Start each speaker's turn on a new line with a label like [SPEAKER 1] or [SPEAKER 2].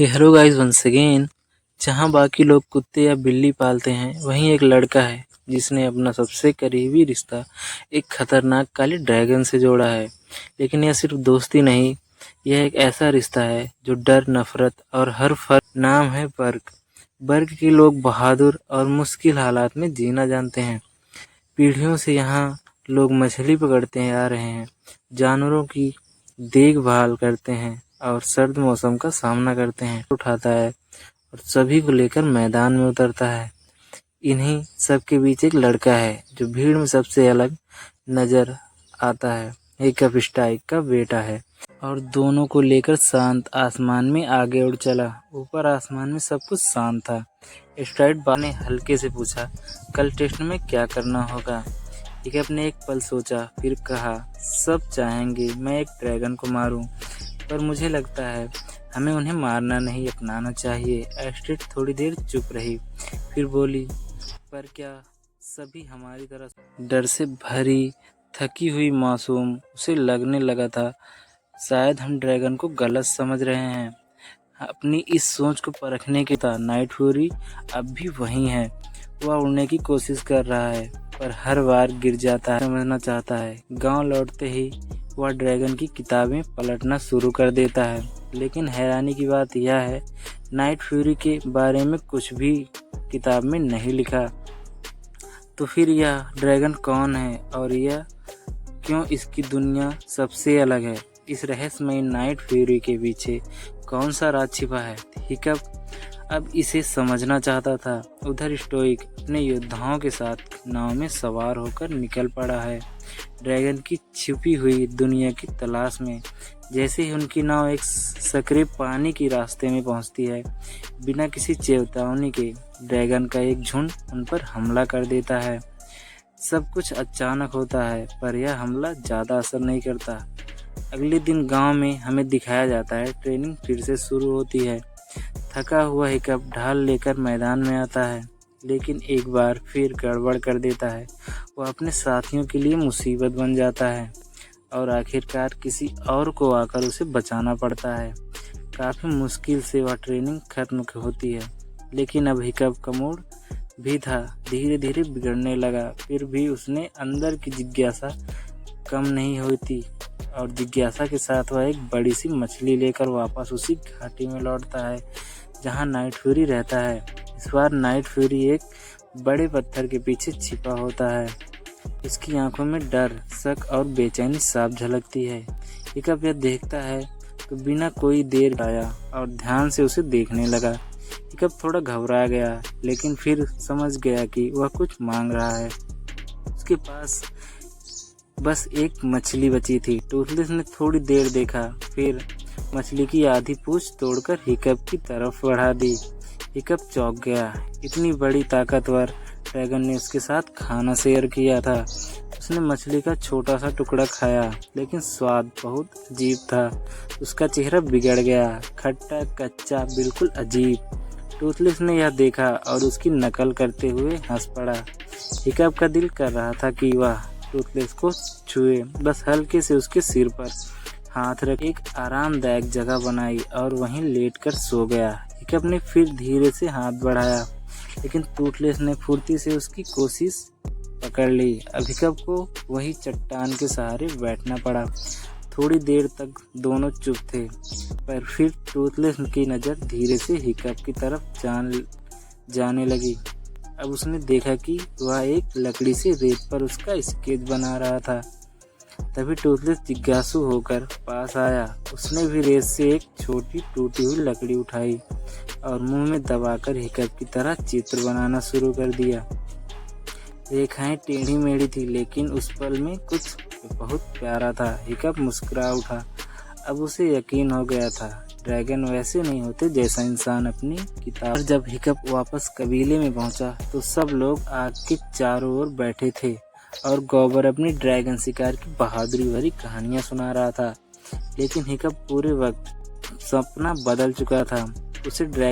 [SPEAKER 1] Hello guys once again. जहाँ बाकी लोग कुत्ते या बिल्ली पालते हैं, वहीं एक लड़का है जिसने अपना सबसे करीबी रिश्ता एक खतरनाक काले ड्रैगन से जोड़ा है। लेकिन यह सिर्फ दोस्ती नहीं, यह एक ऐसा रिश्ता है जो डर, नफरत और हर फर्क। नाम है बर्ग। बर्ग के लोग बहादुर और मुश्किल हालात में जीना जानते हैं। पीढ़ियों से यहाँ लोग मछली पकड़ते आ रहे हैं, जानवरों की देखभाल करते हैं और सर्द मौसम का सामना करते हैं। उठाता है और सभी को लेकर मैदान में उतरता है। इन्हीं सबके बीच एक लड़का है जो भीड़ में सबसे अलग नजर आता है। हिकअप स्टाइक का बेटा है और दोनों को लेकर शांत आसमान में आगे उड़ चला। ऊपर आसमान में सब कुछ शांत था। स्ट्राइट ने हल्के से पूछा, कल टेस्ट में क्या करना होगा? हिकअप ने एक पल सोचा, फिर कहा, सब चाहेंगे मैं एक ड्रैगन को मारूं, पर मुझे लगता है हमें उन्हें मारना नहीं, अपनाना चाहिए। एस्ट्रिड थोड़ी देर चुप रही, फिर बोली, पर क्या सभी हमारी तरह? डर से भरी थकी हुई मासूम उसे लगने लगा था शायद हम ड्रैगन को गलत समझ रहे हैं। अपनी इस सोच को परखने के था नाइट फ्यूरी अब भी वहीं है। वह उड़ने की कोशिश कर रहा है पर हर बार गिर जाता है। समझना चाहता है। गांव लौटते ही वह ड्रैगन की किताबें पलटना शुरू कर देता है। लेकिन हैरानी की बात यह है, नाइट फ्यूरी के बारे में कुछ भी किताब में नहीं लिखा। तो फिर यह ड्रैगन कौन है और यह क्यों इसकी दुनिया सबसे अलग है? इस रहस्यमय नाइट फ्यूरी के पीछे कौन सा राज छिपा है? हिकअप अब इसे समझना चाहता था। उधर स्टोइक अपने योद्धाओं के साथ नाव में सवार होकर निकल पड़ा है, ड्रैगन की छिपी हुई दुनिया की तलाश में। जैसे ही उनकी नाव एक सकरे पानी के रास्ते में पहुंचती है, बिना किसी चेतावनी के ड्रैगन का एक झुंड उन पर हमला कर देता है। सब कुछ अचानक होता है, पर यह हमला ज़्यादा असर नहीं करता। अगले दिन गांव में हमें दिखाया जाता है। ट्रेनिंग फिर से शुरू होती है। थका हुआ हिकअप ढाल लेकर मैदान में आता है, लेकिन एक बार फिर गड़बड़ कर देता है। वह अपने साथियों के लिए मुसीबत बन जाता है और आखिरकार किसी और को आकर उसे बचाना पड़ता है। काफ़ी मुश्किल से वह ट्रेनिंग खत्म होती है, लेकिन अब हिकअप का मूड भी था धीरे धीरे बिगड़ने लगा। फिर भी उसने अंदर की जिज्ञासा कम नहीं होती और जिज्ञासा के साथ वह एक बड़ी सी मछली लेकर वापस उसी घाटी में लौटता है जहां नाइट फ्यूरी रहता है। इस बार नाइट फ्यूरी एक बड़े पत्थर के पीछे छिपा होता है। इसकी आंखों में डर, शक और बेचैनी साफ झलकती है। हिकअप यह देखता है तो बिना कोई देर आया और ध्यान से उसे देखने लगा। हिकअप थोड़ा घबरा गया, लेकिन फिर समझ गया कि वह कुछ मांग रहा है। उसके पास बस एक मछली बची थी। टूथलेस ने थोड़ी देर देखा, फिर मछली की आधी पूंछ तोड़कर हिकअप की तरफ बढ़ा दी। हिकअप चौंक गया। इतनी बड़ी ताकतवर ड्रैगन ने उसके साथ खाना शेयर किया था। उसने मछली का छोटा सा टुकड़ा खाया, लेकिन स्वाद बहुत अजीब था। उसका चेहरा बिगड़ गया, खट्टा, कच्चा, बिल्कुल अजीब। टूथलेस ने यह देखा और उसकी नकल करते हुए हंस पड़ा। हिकअप का दिल कर रहा था कि वह टूथलेस को छुए, बस हल्के से उसके सिर पर हाथ रख एक आरामदायक जगह बनाई और वहीं लेटकर सो गया। हिकअप ने फिर धीरे से हाथ बढ़ाया, लेकिन टूथलेस ने फुर्ती से उसकी कोशिश पकड़ ली। अब हिकअप को वही चट्टान के सहारे बैठना पड़ा। थोड़ी देर तक दोनों चुप थे, पर फिर टूथलेस की नज़र धीरे से हिकअप की तरफ जाने लगी। अब उसने देखा कि वह एक लकड़ी से रेत पर उसका स्केच बना रहा था। तभी टूथलेस जिज्ञासु होकर पास आया। उसने भी रेत से एक छोटी टूटी हुई लकड़ी उठाई और मुंह में दबाकर हिकअप की तरह चित्र बनाना शुरू कर दिया। रेखाएं टेढ़ी मेढ़ी थी, लेकिन उस पल में कुछ बहुत प्यारा था। हिकअप मुस्कुरा उठा। अब उसे यकीन हो गया था, ड्रैगन वैसे नहीं होते जैसा इंसान अपनी किताब। जब हिकअप वापस कबीले में पहुंचा तो सब लोग आग के चारों ओर बैठे थे और गॉबर अपनी ड्रैगन शिकार की बहादुरी भरी कहानियां सुना रहा था। लेकिन हिकअप पूरे वक्त सपना बदल चुका था। उसे ड्रैगन